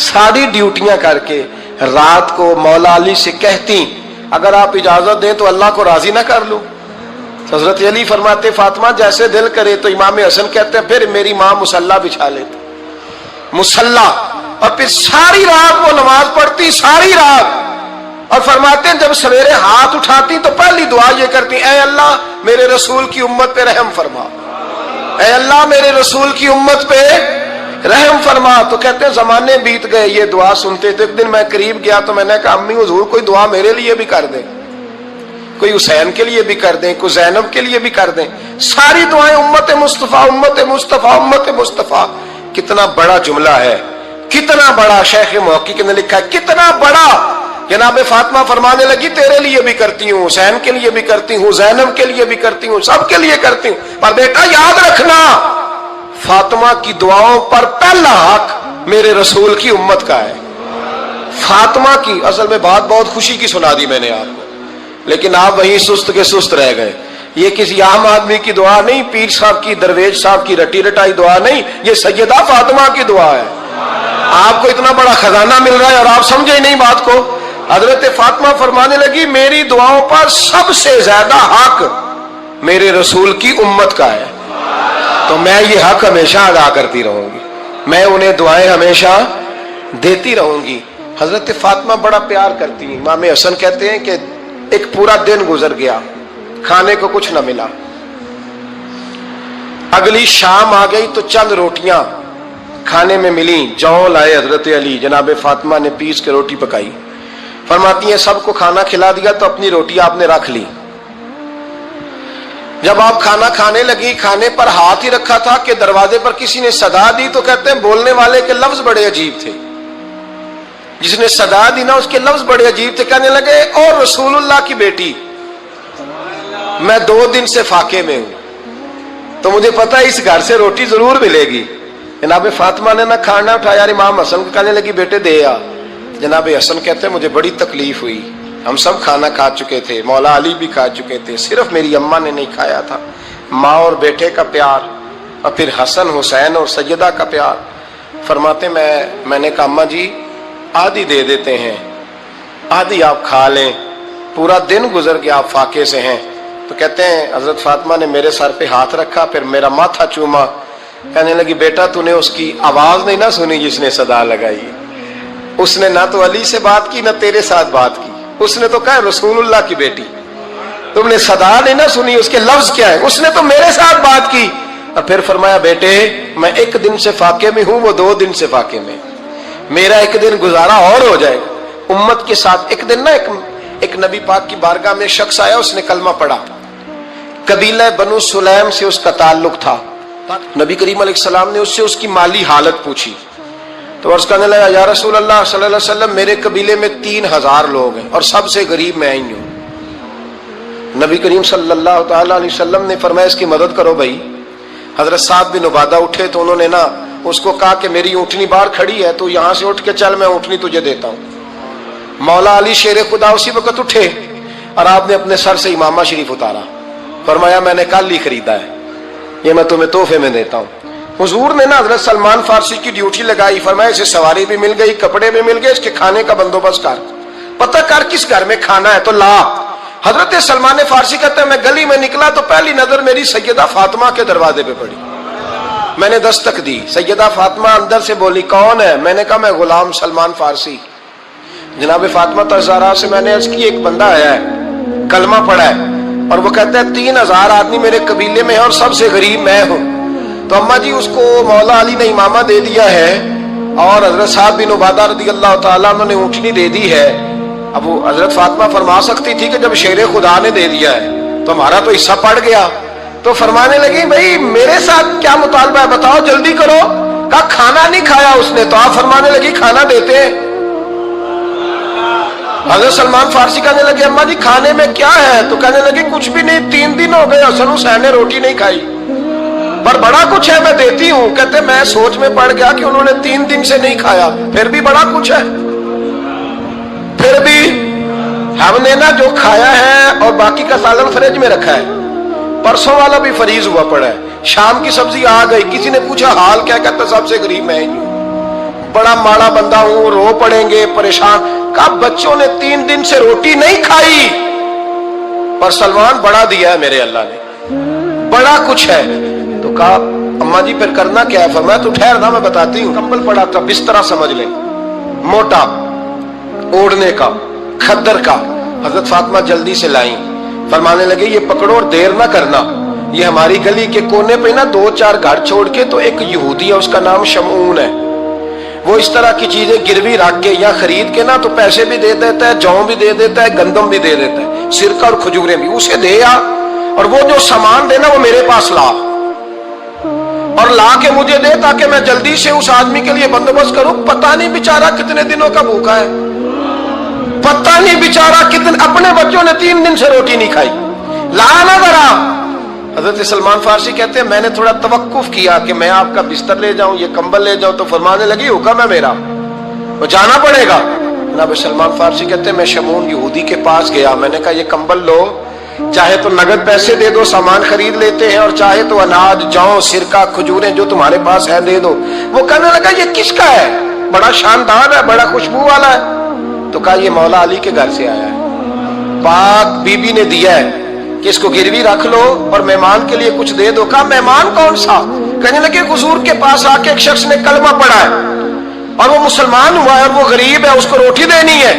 ساری ڈیوٹیاں کر کے رات کو مولا علی سے کہتی اگر آپ اجازت دیں تو اللہ کو راضی نہ کر لوں؟ حضرت علی فرماتے فاطمہ جیسے دل کرے، تو امام حسن کہتے ہیں پھر میری ماں مصلی بچھا لیتی، مصلی، اور پھر ساری رات وہ نماز پڑھتی، ساری رات، اور فرماتے ہیں جب سویرے ہاتھ اٹھاتی تو پہلی دعا یہ کرتی اے اللہ میرے رسول کی امت پہ رحم فرما، اے اللہ میرے رسول کی امت پہ رحم فرما۔ تو کہتے ہیں زمانے بیت گئے یہ دعا سنتے تھے، ایک دن میں قریب گیا تو میں نے کہا امی حضور کوئی دعا میرے لیے بھی کر دیں، کوئی حسین کے لیے بھی کر دیں، کوئی زینب کے لیے بھی کر دیں، ساری دعائیں امت مصطفیٰ امت مصطفیٰ امت مصطفیٰ۔ کتنا بڑا جملہ ہے، کتنا بڑا، شیخ محقق نے لکھا ہے کتنا بڑا۔ جناب فاطمہ فرمانے لگی تیرے لیے بھی کرتی ہوں، حسین کے لیے بھی کرتی ہوں، زینب کے لیے بھی کرتی ہوں، سب کے لیے کرتی ہوں، پر بیٹا یاد رکھنا فاطمہ کی دعاؤں پر پہلا حق میرے رسول کی امت کا ہے۔ فاطمہ کی، اصل میں بات بہت خوشی کی سنا دی میں نے آپ کو، لیکن آپ وہیں سست کے سست رہ گئے۔ یہ کسی عام آدمی کی دعا نہیں، پیر صاحب کی، درویش صاحب کی رٹی رٹائی دعا نہیں، یہ سیدہ فاطمہ کی دعا ہے۔ آپ کو اتنا بڑا خزانہ مل رہا ہے اور آپ سمجھے ہی نہیں بات کو۔ حضرت فاطمہ فرمانے لگی میری دعاؤں پر سب سے زیادہ حق میرے رسول کی امت کا ہے، تو میں یہ حق ہمیشہ ادا کرتی رہوں گی، میں انہیں دعائیں ہمیشہ دیتی رہوں گی۔ حضرت فاطمہ بڑا پیار کرتی ہیں۔ امام حسن کہتے ہیں کہ ایک پورا دن گزر گیا، کھانے کو کچھ نہ ملا، اگلی شام آ گئی تو چند روٹیاں کھانے میں ملی، جو لائے حضرت علی، جناب فاطمہ نے پیس کے روٹی پکائی، فرماتی ہیں سب کو کھانا کھلا دیا تو اپنی روٹی آپ نے رکھ لی۔ جب آپ کھانا کھانے لگی، کھانے پر ہاتھ ہی رکھا تھا کہ دروازے پر کسی نے صدا دی، تو کہتے ہیں بولنے والے کے لفظ بڑے عجیب تھے، جس نے صدا دی نا اس کے لفظ بڑے عجیب تھے، کہنے لگے اور رسول اللہ کی بیٹی میں 2 دن سے فاقے میں ہوں، تو مجھے پتا ہے اس گھر سے روٹی ضرور ملے گی۔ جناب فاطمہ نے نہ کھانا اٹھایا، امام حسن کو کہنے لگی بیٹے دے آ۔ جناب حسن کہتے ہیں مجھے بڑی تکلیف ہوئی، ہم سب کھانا کھا چکے تھے، مولا علی بھی کھا چکے تھے، صرف میری اماں نے نہیں کھایا تھا۔ ماں اور بیٹے کا پیار، اور پھر حسن حسین اور سیدہ کا پیار۔ فرماتے میں نے کہا اماں جی آدھی دے دیتے ہیں، آدھی آپ کھا لیں، پورا دن گزر گیا آپ فاقے سے ہیں۔ تو کہتے ہیں حضرت فاطمہ نے میرے سر پہ ہاتھ رکھا، پھر میرا ماتھا چوما، کہنے لگی بیٹا تو نے اس کی آواز نہیں نہ سنی جس نے صدا لگائی، اس نے نہ تو علی سے بات کی نہ تیرے ساتھ بات کی، اس نے تو کہا رسول اللہ کی بیٹی، تم نے صدا نہیں نہ سنی، اس کے لفظ کیا ہے، اس نے تو میرے ساتھ بات کی۔ اور پھر فرمایا بیٹے میں 1 دن سے فاقے میں ہوں، وہ 2 دن سے فاقے میں، میرا 1 دن گزارا اور ہو جائے گا امت کے ساتھ۔ ایک دن نا ایک نبی پاک کی بارگاہ میں شخص آیا، اس نے کلمہ پڑھا، قبیلہ بنو سلیم سے اس کا تعلق تھا۔ نبی کریم علیہ السلام نے اس سے اس کی مالی حالت پوچھی، تو عرض کرنے لگا یا رسول اللہ صلی اللہ علیہ وسلم میرے قبیلے میں 3000 لوگ ہیں اور سب سے غریب میں ہی ہوں۔ نبی کریم صلی اللہ تعالی علیہ وسلم نے فرمایا اس کی مدد کرو بھائی۔ حضرت سعد بن عبادہ اٹھے تو انہوں نے نا اس کو کہا کہ میری اونٹنی باہر کھڑی ہے، تو یہاں سے اٹھ کے چل، میں اونٹنی تجھے دیتا ہوں۔ مولا علی شیر خدا اسی وقت اٹھے اور آپ نے اپنے سر سے امامہ شریف اتارا، فرمایا میں نے کل ہی خریدا ہے، یہ میں تمہیں تحفے میں دیتا ہوں۔ حضور نے نا حضرت سلمان فارسی کی ڈیوٹی لگائی، فرمایا اسے سواری بھی مل گئی، کپڑے بھی مل گئے، اس کے کھانے کا بندوبست کر، پتہ کر کس گھر میں کھانا ہے تو لا۔ حضرت سلمان فارسی کہتے ہیں میں گلی میں نکلا تو پہلی نظر میری سیدہ فاطمہ کے دروازے پہ پڑی، میں نے دستک دی، سیدہ فاطمہ اندر سے بولی کون ہے؟ میں نے کہا میں غلام سلمان فارسی۔ جناب فاطمہ تزہرا سے میں نے عرض کی ایک بندہ آیا ہے، کلمہ پڑھا ہے، اور وہ کہتا ہے 3000 آدمی میرے قبیلے میں ہے اور سب سے غریب میں ہوں۔ تو اماں جی اس کو مولا علی نے امامہ دے دیا ہے اور حضرت سعد بن عبادہ رضی اللہ تعالیٰ عنہ نے اونٹنی دے دی ہے۔ اب وہ حضرت فاطمہ فرما سکتی تھی کہ جب شیر خدا نے دے دیا ہے تو ہمارا تو حصہ پڑ گیا، تو فرمانے لگی بھائی میرے ساتھ کیا مطالبہ ہے بتاؤ جلدی کرو۔ کہا کھانا نہیں کھایا اس نے، تو آپ فرمانے لگی کھانا دیتے ہیں۔ حضرت سلمان فارسی کہنے لگے اماں جی کھانے میں کیا ہے؟ تو کہنے لگے کچھ بھی نہیں، 3 دن ہو گئے حسن حسین نے روٹی نہیں کھائی، پر بڑا کچھ ہے میں دیتی ہوں۔ کہتے میں سوچ میں پڑ گیا کہ انہوں نے 3 دن سے نہیں کھایا، پھر بھی بڑا کچھ ہے، پھر بھی हमने ना जो खाया है और बाकी का सालन फ्रिज में रखा है, परसों वाला भी फ्रीज हुआ पड़ा है, शाम की सब्जी आ गई, किसी ने पूछा हाल क्या, कहता सबसे गरीब मैं ही हूं, बड़ा माड़ा बंदा हूं, रो पड़ेंगे, परेशान। कहा बच्चों ने 3 दिन से रोटी नहीं खाई, पर सलमान बड़ा दिया है मेरे अल्लाह ने, बड़ा कुछ है। तो कहा अम्मा जी फिर करना क्या है? फरमाया तू ठहर ना, मैं बताती हूँ। कंबल पड़ा था, बिस्तरा समझ ले, मोटा ओढ़ने का, खद्दर का। हजरत फातिमा जल्दी से लाई, फरमाने लगे ये पकड़ो और देर ना करना। ये हमारी गली के कोने पे ना 2-4 घर छोड़ के तो एक यहूदी है, उसका नाम शमून है, वो इस तरह की चीजें गिरवी रख के या खरीद के ना तो पैसे भी दे देता है, जौ भी दे देता है, गंदम भी दे देता है, सिरका और खजूरें भी। उसे दे आ, और वो जो सामान देना वो मेरे पास ला, और ला के मुझे दे, ताकि मैं जल्दी से उस आदमी के लिए बंदोबस्त करूं। पता नहीं बेचारा कितने दिनों का भूखा है, पता नहीं बेचारा कितने, अपने बच्चों ने 3 दिन से रोटी नहीं खाई, ला ना जरा। हजरत सलमान फारसी कहते हैं मैंने थोड़ा तवक्कुफ किया कि मैं आपका बिस्तर ले जाऊं, ये कंबल ले जाऊं, तो फरमाने लगी हुक्म है मेरा, वो जाना पड़ेगा। जनाब सलमान फारसी कहते हैं मैं शमून यहूदी के पास गया, मैंने कहा ये कंबल लो, चाहे तो नगद पैसे दे दो, सामान खरीद लेते हैं, और चाहे तो अनाज, जौ, सिरका, खजूरें जो तुम्हारे पास है दे दो। वो कहने लगा ये किसका है, बड़ा शानदार है, बड़ा खुशबू वाला है। तो कहा ये मौला अली के घर से आया है, पाक बीबी ने दिया है कि इसको गिरवी रख लो और मेहमान के लिए कुछ दे दो। कहा मेहमान कौन सा? कहने लगे हुजूर के पास आके एक शख्स ने कलमा पढ़ा है और वो मुसलमान हुआ है और वो गरीब है, उसको रोटी देनी है।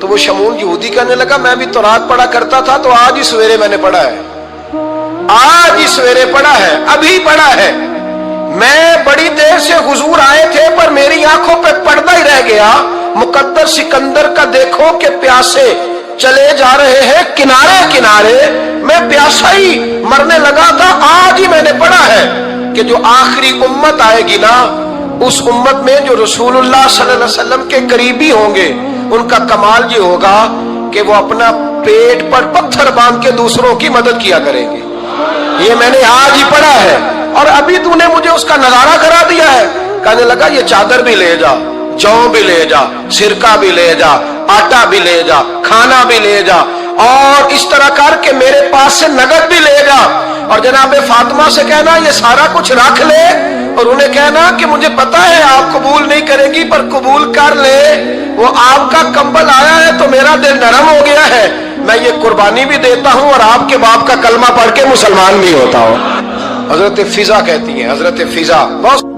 तो वो शमून यहूदी कहने लगा मैं भी तो रात पढ़ा करता था, तो आज ही सवेरे मैंने पढ़ा है, आज ही सवेरे पढ़ा है, अभी पढ़ा है। मैं बड़ी देर से हुजूर आए थे पर मेरी आंखों पे पर्दा ही रह गया, मुकद्दर सिकंदर का देखो कि प्यासे चले जा रहे हैं किनारे किनारे, मैं प्यासा ही मरने लगा था, आज ही मैंने पढ़ा है कि जो आखिरी उम्मत आएगी ना, उस उम्मत में जो रसूलुल्लाह सल्लल्लाहु अलैहि वसल्लम के करीबी होंगे, उनका कमाल ये होगा कि वो अपना पेट पर पत्थर बांध के दूसरों की मदद किया करेंगे। ये मैंने आज ही पढ़ा है और अभी तूने मुझे उसका नजारा करा दिया है। कहने लगा ये चादर भी ले जा, जौ भी ले जा, सिरका भी ले जा, आटा भी ले जा, खाना भी ले जा, और इस तरह करके मेरे पास से नगद भी ले जा, और जनाब फातिमा से कहना ये सारा कुछ रख ले, और उन्हें कहना कि मुझे पता है आप कबूल नहीं करेंगी पर कबूल कर ले, वो आपका कंबल आया है तो मेरा दिल नरम हो गया है, मैं ये कुर्बानी भी देता हूं और आपके बाप का कलमा पढ़ के मुसलमान भी होता हूं। हजरत फिजा कहती है, हजरत फिजा बहुत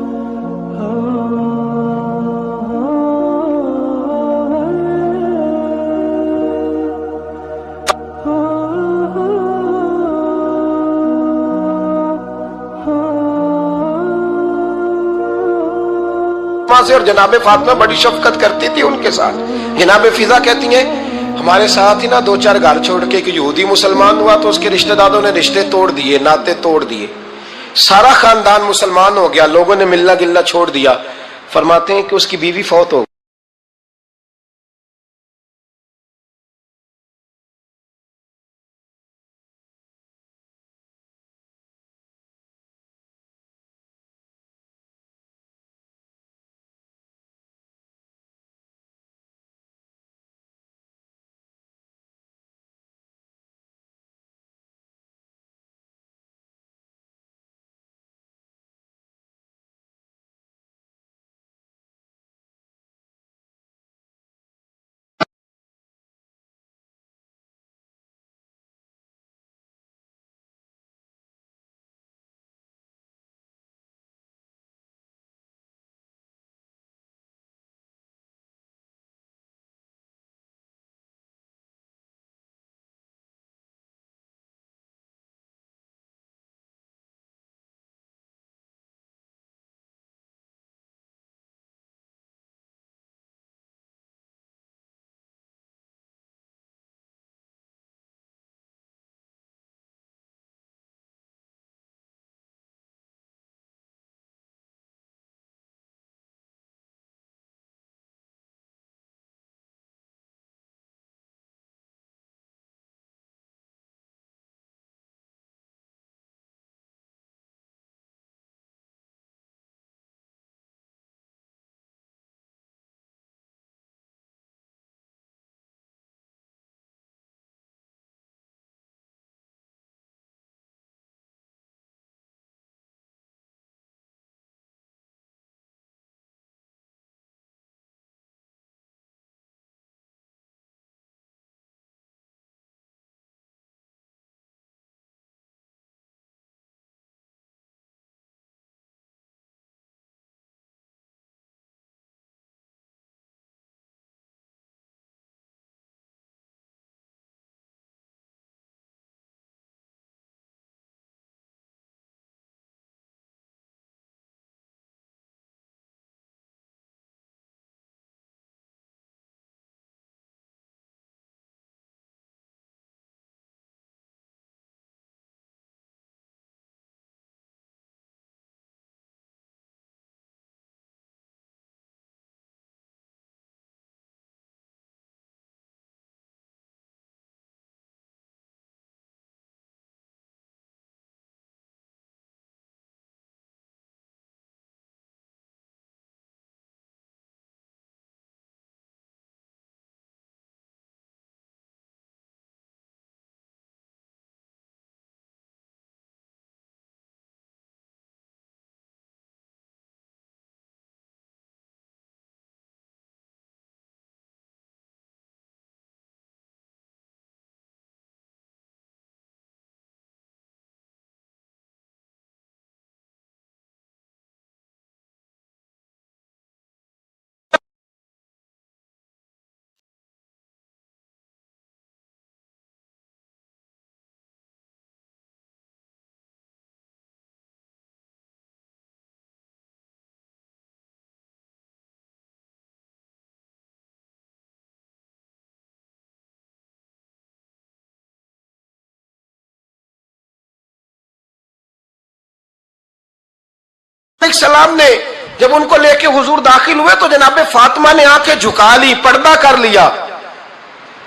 से, और जनाब फातिमा बड़ी शफकत करती थी उनके साथ। जनाब फिजा कहती हैं हमारे साथ ही ना 2-4 घर छोड़ के एक यहूदी मुसलमान हुआ, तो उसके रिश्तेदारों ने रिश्ते तोड़ दिए, नाते तोड़ दिए, सारा खानदान मुसलमान हो गया, लोगों ने मिलना गिलना छोड़ दिया। फरमाते हैं कि उसकी बीवी फौत हो सलाम ने जब उनको लेके हुजूर दाखिल हुए तो जनाब फातिमा ने आंखें झुका ली, पर्दा कर लिया।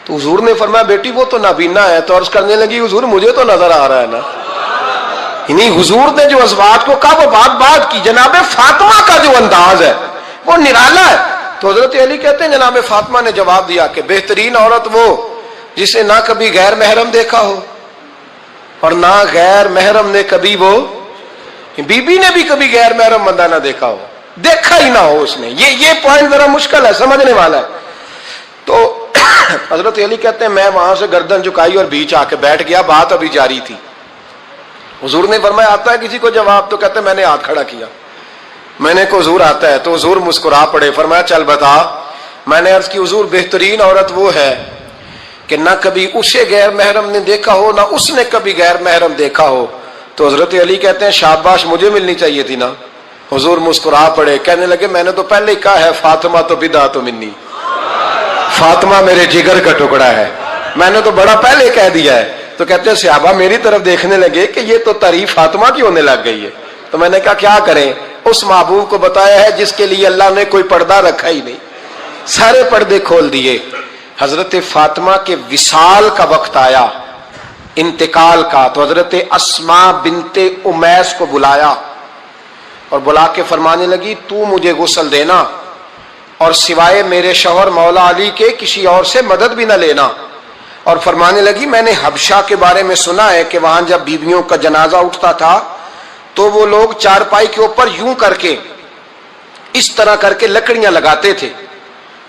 तो हुजूर ने फरमाया बेटी वो तो नाबीना है। तो अर्ज करने लगी हुजूर मुझे तो नजर आ रहा है ना। नहीं, हुजूर ने जो अज़वाज को कहा वो बात की। जनाब फातिमा का जो अंदाज है वो निराला है। तो हजरत अली कहते हैं जनाब फातिमा ने जवाब दिया कि बेहतरीन औरत वो जिसे ना कभी गैर महरम देखा हो और ना गैर महरम ने कभी, वो बीबी ने भी कभी गैर महरम बंदा ना देखा हो, देखा ही ना हो उसने। ये पॉइंट जरा मुश्किल है, समझने वाला है। तो हजरत अली कहते हैं मैं वहां से गर्दन झुकाई और बीच आके बैठ गया, बात अभी जारी थी। हुजूर ने फरमाया आता है किसी को जवाब? तो कहते मैंने हाथ खड़ा किया, मैंने को हुजूर आता है। तो हुजूर मुस्कुरा पड़े, फरमाया चल बता। मैंने अर्ज की हुजूर बेहतरीन औरत वो है कि ना कभी उसे गैर महरम ने देखा हो ना उसने कभी गैर महरम देखा हो। तो हजरत अली कहते हैं शाबाश, मुझे मिलनी चाहिए थी ना। हुजूर मुस्कुरा पड़े, कहने लगे मैंने तो पहले ही कहा है फातिमा तो बिदा तो मिन्नी, फातिमा मेरे जिगर का टुकड़ा है, मैंने तो बड़ा पहले कह दिया है। तो कहते हैं सहाबा मेरी तरफ देखने लगे कि ये तो तारीफ फातिमा की होने लग गई है। तो मैंने कहा क्या करें, उस महबूब को बताया है जिसके लिए अल्लाह ने कोई पर्दा रखा ही नहीं, सारे पर्दे खोल दिए। हजरत फातिमा के विसाल का वक्त आया, इंतकाल का। तो हजरत अस्मा बिनते उमैस को बुलाया और बुला के फरमाने लगी तू मुझे गुस्ल देना और सिवाय मेरे शौहर मौला अली के किसी और से मदद भी न लेना। और फरमाने लगी मैंने हबशा के बारे में सुना है कि वहां जब बीवियों का जनाजा उठता था तो वो लोग चारपाई के ऊपर यूं करके इस तरह करके लकड़ियां लगाते थे,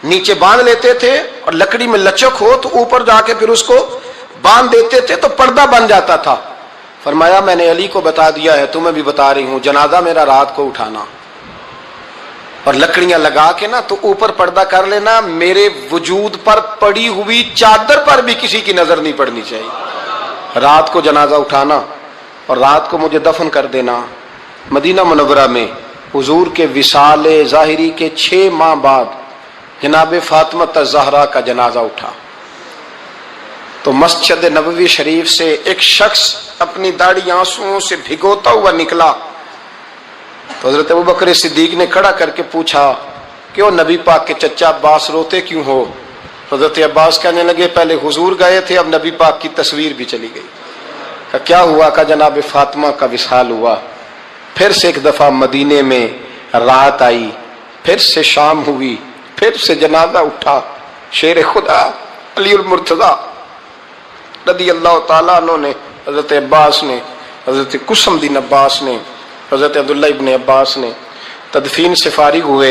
नीचे बांध लेते थे और लकड़ी में लचक हो तो ऊपर जाके फिर उसको बांध देते थे तो पर्दा बन जाता था। फरमाया मैंने अली को बता दिया है, तुम्हें भी बता रही हूं, जनाजा मेरा रात को उठाना और लकड़ियां लगा के ना तो ऊपर पर्दा कर लेना, मेरे वजूद पर पड़ी हुई चादर पर भी किसी की नजर नहीं पड़नी चाहिए। रात को जनाजा उठाना और रात को मुझे दफन कर देना। मदीना मुनव्वरा में हुजूर के विसाले ज़ाहिरी के 6 माह बाद जनाब फातिमा ज़हरा का जनाजा उठा। तो मस्जिद नबवी शरीफ से एक शख्स अपनी दाढ़ी आंसुओं से भिगोता हुआ निकला। तो हजरत अबू बकर सिद्दीक ने खड़ा करके पूछा कि ओ नबी पाक के चचा अब्बास रोते क्यों हो? हजरत अब्बास कहने लगे पहले हुजूर गए थे, अब नबी पाक की तस्वीर भी चली गई। का क्या हुआ? का जनाब फातिमा का विसाल हुआ। फिर से एक दफा मदीने में रात आई, फिर से शाम हुई, फिर से जनाजा उठा। शेर खुदा अली उल मुर्तजा रदी अल्लाह ताला अन्हु ने, हजरत अब्बास ने, हजरत कुसुमदीन अब्बास ने, हजरत अब्दुल्ला इब्ने अब्बास ने तदफीन से फारिग हुए।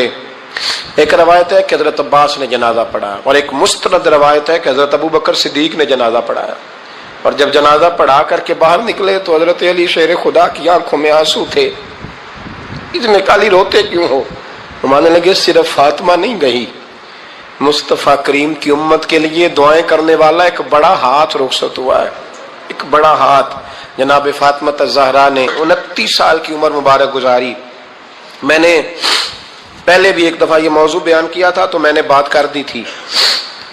एक रवायत है कि हजरत अब्बास ने जनाजा पढ़ाया और एक मुस्तनद रवायत है कि हजरत अबू बकर सिद्दीक ने जनाजा पढ़ाया। और जब जनाजा पढ़ा करके बाहर निकले तो हजरत अली शेर खुदा की आंखों में आंसू थे। इतने काली रोते क्यों हो? मानने लगे सिर्फ फातिमा नहीं गई, मुस्तफ़ा करीम की उम्मत के लिए दुआएं करने वाला एक बड़ा हाथ रुखसत हुआ है, एक बड़ा हाथ। जनाब फातिमा ज़हरा ने 29 साल की उम्र मुबारक गुजारी। मैंने पहले भी एक दफा ये मौजू बयान किया था तो मैंने बात कर दी थी,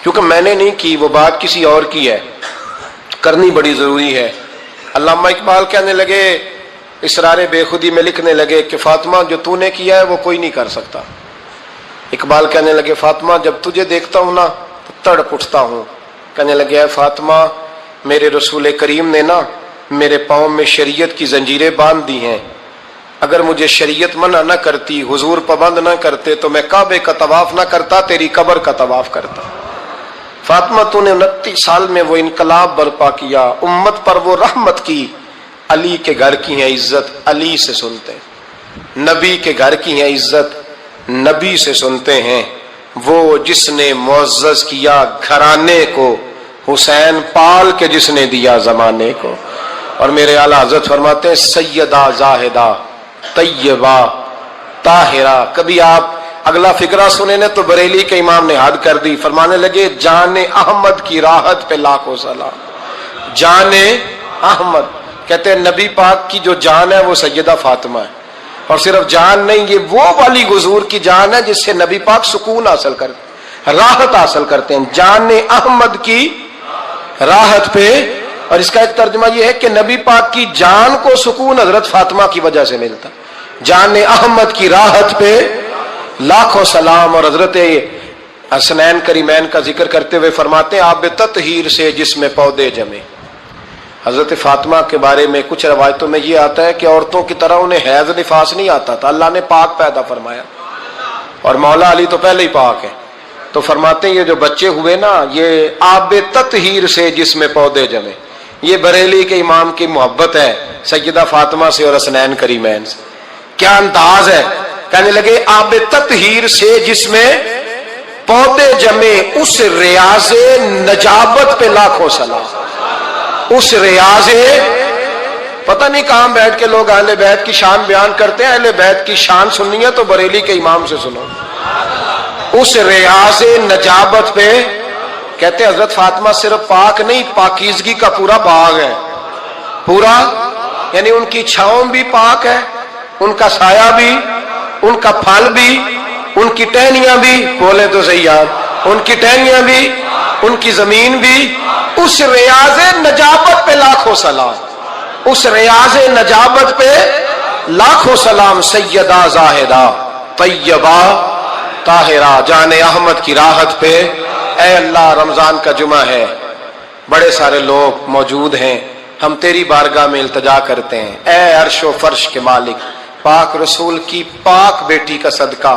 क्योंकि मैंने नहीं की, वो बात किसी और की है, करनी बड़ी जरूरी है। अल्लामा इकबाल कहने लगे, इसरारे बेखुदी में लिखने लगे कि फातिमा जो तूने किया है वो कोई नहीं कर सकता। इकबाल कहने लगे फातिमा जब तुझे देखता हूं ना तो तड़प उठता हूं। कहने लगे फातिमा मेरे रसूल करीम ने ना मेरे पाँव में शरीयत की जंजीरें बांध दी हैं, अगर मुझे शरीयत मना न करती, हुजूर पाबंद न करते तो मैं काबे का तवाफ न करता, तेरी कब्र का तवाफ करता। फातिमा तूने 29 साल में वो इनकलाब बर्पा किया, उम्मत पर वो रहमत की। अली के घर की है इज्जत, अली से सुनते, नबी के घर की है इज्जत, नबी से सुनते हैं। वो जिसने मुअज़्ज़ज़ किया घराने को, हुसैन पाल के जिसने दिया जमाने को। और मेरे आला हज़रत फरमाते हैं सैयदा जाहिदा तय्यबा ताहिरा। कभी आप अगला फिक्रा सुने ने तो बरेली के इमाम ने हद कर दी, फरमाने लगे जाने अहमद की राहत पे लाखों सलाम। जाने अहमद कहते हैं नबी पाक की जो जान है वो सैयदा फातिमा है, और सिर्फ जान नहीं, ये वो वाली हुजूर की जान है जिससे नबी पाक सुकून हासिल करते, राहत हासिल करते हैं। जाने अहमद की राहत पे। और इसका एक तर्जुमा यह है कि नबी पाक की जान को सुकून हजरत फातिमा की वजह से मिलता। जान अहमद की राहत पे लाखों सलाम। और हजरत हसनैन करीमैन का जिक्र करते हुए फरमाते हैं आब तत्हीर से जिसमें पौधे जमे। हजरत फातिमा के बारे में कुछ रवायतों में ये आता है कि औरतों की तरह उन्हें हैज निफास नहीं आता था, अल्लाह ने पाक पैदा फरमाया, और मौला अली तो पहले ही पाक है। तो फरमाते हैं ये जो बच्चे हुए ना, ये आब तत्हीर से जिसमें पौधे जमे, ये बरेली के इमाम की मोहब्बत है सैयदा फातिमा से और हसनैन करीमैन से। क्या अंदाज है, कहने लगे आब तत्हीर से जिसमें पौधे जमे, उस रियाज़े नजाबत पे लाखों सलाम। उस रियाज़े, पता नहीं कहां बैठ के लोग अहले बैत की शान बयान करते हैं, अहले बैत की शान सुननी है तो बरेली के इमाम से सुनो। उस रियाज़े नजाबत पे कहते हजरत फातिमा सिर्फ पाक नहीं, पाकीज़गी का पूरा बाग है, पूरा, यानी उनकी छांव भी पाक है, उनका साया भी, उनका फल भी, उनकी टहनियां भी, बोले तो सही यार, उनकी टहनियां भी, उनकी जमीन भी। उस रियाज़े नजाबत पे लाखों सलाम, उस रियाज़े नजाबत पे लाखों सलाम। सैयदा जाहिदा तैयबा ताहिरा जाने अहमद की राहत पे। ऐ अल्लाह, रमजान का जुमा है, बड़े सारे लोग मौजूद हैं, हम तेरी बारगाह में इल्तिजा करते हैं, ऐ अर्श व फर्श के मालिक, पाक रसूल की पाक बेटी का सदका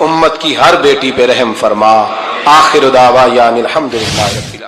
उम्मत की हर बेटी पे रहम फरमा। आखिर दावा यानिल हम्दुलिल्लाह।